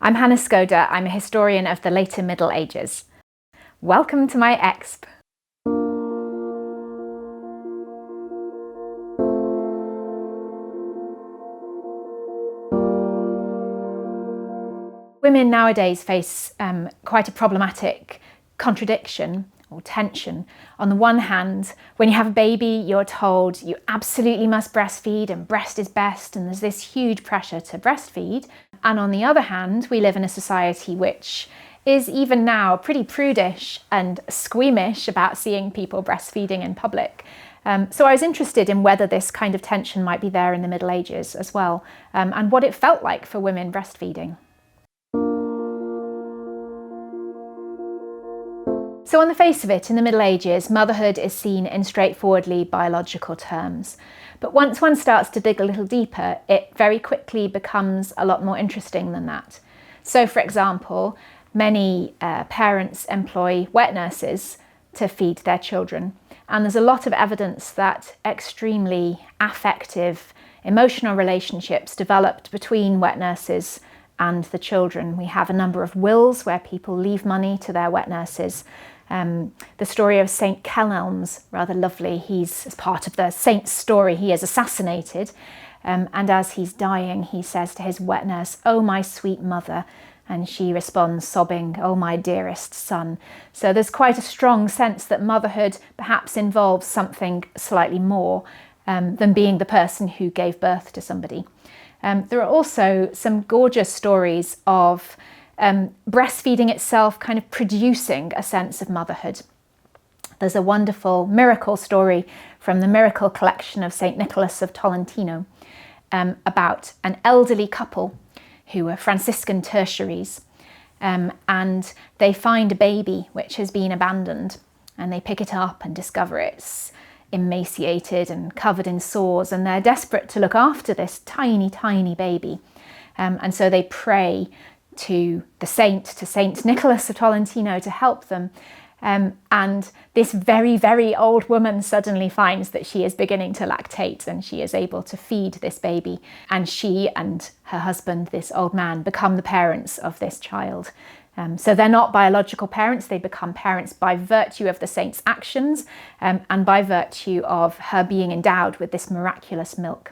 I'm Hannah Skoda. I'm a historian of the later Middle Ages. Welcome to my exp. Women nowadays face quite a problematic contradiction or tension. On the one hand, when you have a baby, you're told you absolutely must breastfeed and breast is best, and there's this huge pressure to breastfeed. And on the other hand, we live in a society which is even now pretty prudish and squeamish about seeing people breastfeeding in public. So I was interested in whether this kind of tension might be there in the Middle Ages as well, and what it felt like for women breastfeeding. So on the face of it, in the Middle Ages, motherhood is seen in straightforwardly biological terms. But once one starts to dig a little deeper, it very quickly becomes a lot more interesting than that. So for example, many parents employ wet nurses to feed their children. And there's a lot of evidence that extremely affective, emotional relationships developed between wet nurses and the children. We have a number of wills where people leave money to their wet nurses. The story of St. Kenelm's rather lovely. He's, as part of the saint's story, he is assassinated. And as he's dying, he says to his wet nurse, "Oh, my sweet mother." And she responds, sobbing, "Oh, my dearest son." So there's quite a strong sense that motherhood perhaps involves something slightly more than being the person who gave birth to somebody. There are also some gorgeous stories of breastfeeding itself kind of producing a sense of motherhood. There's a wonderful miracle story from the Miracle Collection of St. Nicholas of Tolentino about an elderly couple who were Franciscan tertiaries, and they find a baby which has been abandoned, and they pick it up and discover it's emaciated and covered in sores, and they're desperate to look after this tiny, tiny baby. And so they pray to Saint Nicholas of Tolentino to help them. And this very, very old woman suddenly finds that she is beginning to lactate and she is able to feed this baby. And she and her husband, this old man, become the parents of this child. So they're not biological parents, they become parents by virtue of the saint's actions and by virtue of her being endowed with this miraculous milk.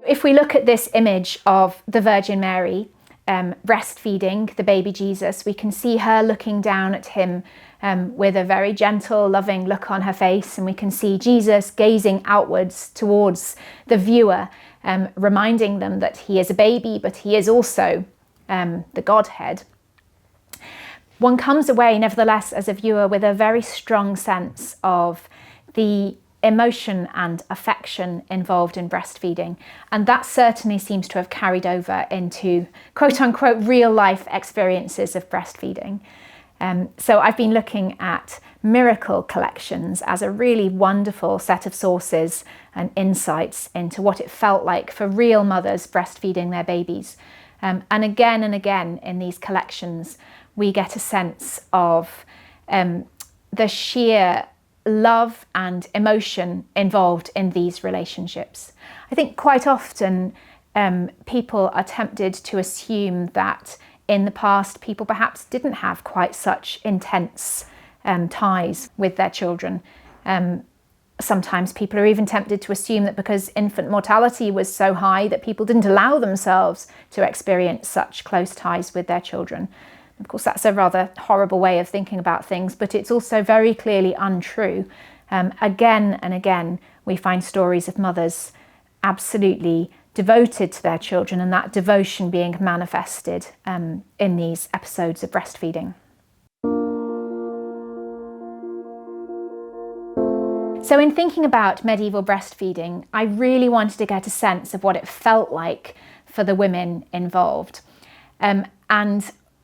If we look at this image of the Virgin Mary breastfeeding the baby Jesus, we can see her looking down at him with a very gentle, loving look on her face, and we can see Jesus gazing outwards towards the viewer, reminding them that he is a baby, but he is also the Godhead. One comes away, nevertheless, as a viewer with a very strong sense of the emotion and affection involved in breastfeeding. And that certainly seems to have carried over into quote-unquote real-life experiences of breastfeeding. So I've been looking at miracle collections as a really wonderful set of sources and insights into what it felt like for real mothers breastfeeding their babies. And again in these collections, we get a sense of the sheer love and emotion involved in these relationships. I think quite often people are tempted to assume that in the past people perhaps didn't have quite such intense ties with their children. Sometimes people are even tempted to assume that because infant mortality was so high that people didn't allow themselves to experience such close ties with their children. Of course, that's a rather horrible way of thinking about things, but it's also very clearly untrue. Again and again, we find stories of mothers absolutely devoted to their children, and that devotion being manifested in these episodes of breastfeeding. So in thinking about medieval breastfeeding, I really wanted to get a sense of what it felt like for the women involved. And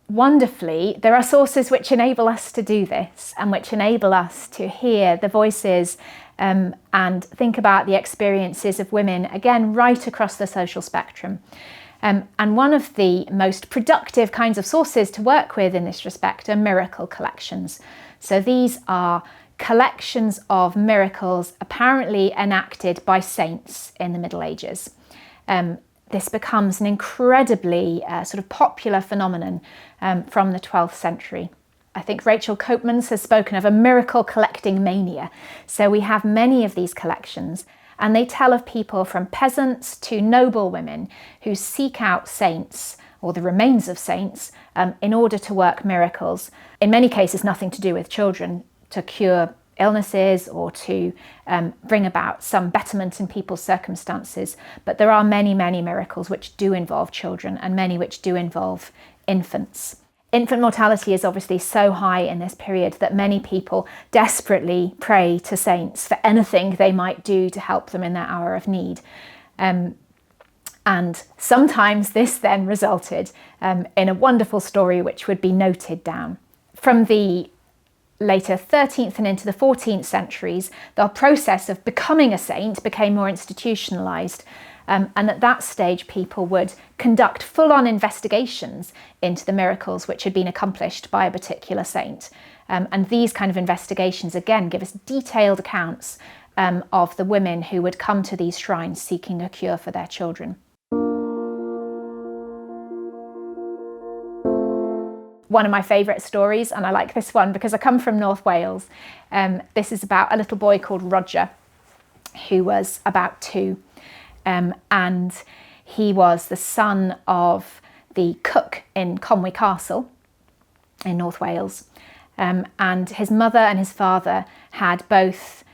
wonderfully, there are sources which enable us to do this and which enable us to hear the voices and think about the experiences of women, again, right across the social spectrum. And one of the most productive kinds of sources to work with in this respect are miracle collections. So these are collections of miracles apparently enacted by saints in the Middle Ages. this becomes an incredibly sort of popular phenomenon from the 12th century. I think Rachel Copeman's has spoken of a miracle collecting mania. So we have many of these collections, and they tell of people from peasants to noble women who seek out saints or the remains of saints in order to work miracles. In many cases, nothing to do with children, to cure illnesses or to bring about some betterment in people's circumstances. But there are many, many miracles which do involve children and many which do involve infants. Infant mortality is obviously so high in this period that many people desperately pray to saints for anything they might do to help them in their hour of need. And sometimes this then resulted in a wonderful story which would be noted down. From the later 13th and into the 14th centuries, the process of becoming a saint became more institutionalized. And at that stage, people would conduct full-on investigations into the miracles which had been accomplished by a particular saint. And these kind of investigations, again, give us detailed accounts of the women who would come to these shrines seeking a cure for their children. One of my favourite stories, and I like this one because I come from North Wales. This is about a little boy called Roger, who was about 2. And he was the son of the cook in Conwy Castle in North Wales. And his mother and his father had both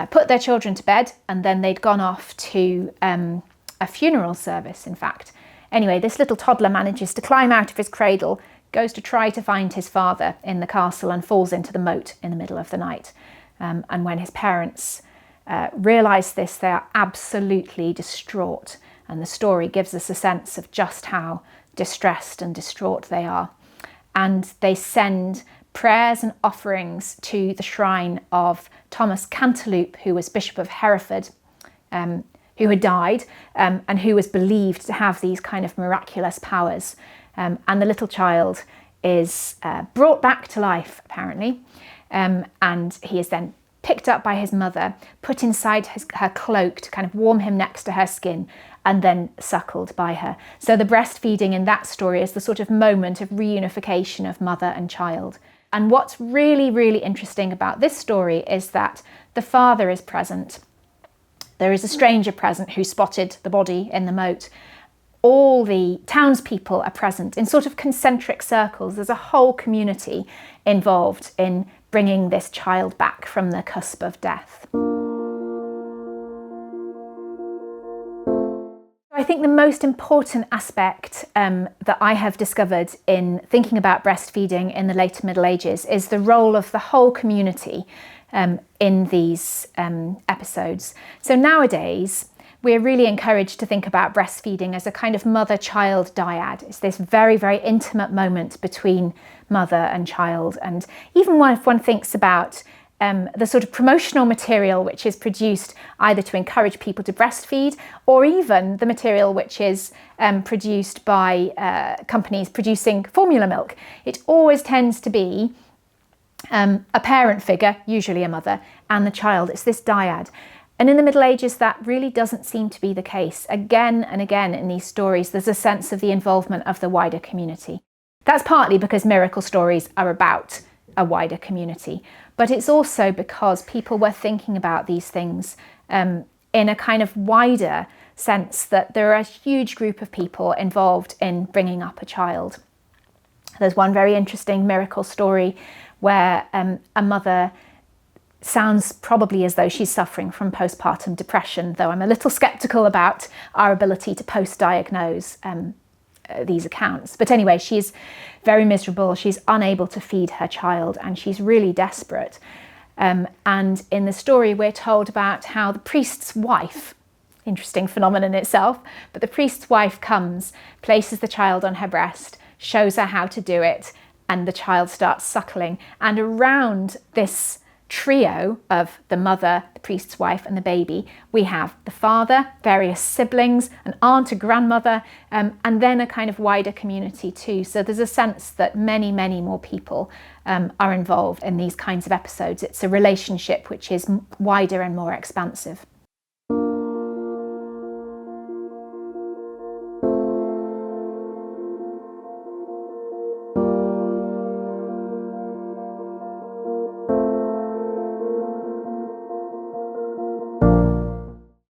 put their children to bed, and then they'd gone off to a funeral service, in fact. Anyway, this little toddler manages to climb out of his cradle, goes to try to find his father in the castle, and falls into the moat in the middle of the night. And when his parents realise this, they are absolutely distraught. And the story gives us a sense of just how distressed and distraught they are. And they send prayers and offerings to the shrine of Thomas Cantilupe, who was Bishop of Hereford, who had died and who was believed to have these kind of miraculous powers. And the little child is brought back to life, apparently, and he is then picked up by his mother, put inside her cloak to kind of warm him next to her skin, and then suckled by her. So the breastfeeding in that story is the sort of moment of reunification of mother and child. And what's really, really interesting about this story is that the father is present. There is a stranger present who spotted the body in the moat. All the townspeople are present in sort of concentric circles. There's a whole community involved in bringing this child back from the cusp of death. I think the most important aspect that I have discovered in thinking about breastfeeding in the later Middle Ages is the role of the whole community in these episodes. So nowadays, we're really encouraged to think about breastfeeding as a kind of mother-child dyad. It's this very, very intimate moment between mother and child. And even if one thinks about the sort of promotional material which is produced either to encourage people to breastfeed, or even the material which is produced by companies producing formula milk, it always tends to be a parent figure, usually a mother, and the child. It's this dyad. And in the Middle Ages, that really doesn't seem to be the case. Again and again in these stories, there's a sense of the involvement of the wider community. That's partly because miracle stories are about a wider community, but it's also because people were thinking about these things in a kind of wider sense, that there are a huge group of people involved in bringing up a child. There's one very interesting miracle story where a mother sounds probably as though she's suffering from postpartum depression, though I'm a little sceptical about our ability to post-diagnose these accounts. But anyway, she's very miserable, she's unable to feed her child, and she's really desperate. And in the story, we're told about how the priest's wife, interesting phenomenon itself, but the priest's wife comes, places the child on her breast, shows her how to do it, and the child starts suckling. And around this trio of the mother, the priest's wife, and the baby, we have the father, various siblings, an aunt, a grandmother, and then a kind of wider community too. So there's a sense that many, many more people are involved in these kinds of episodes. It's a relationship which is wider and more expansive.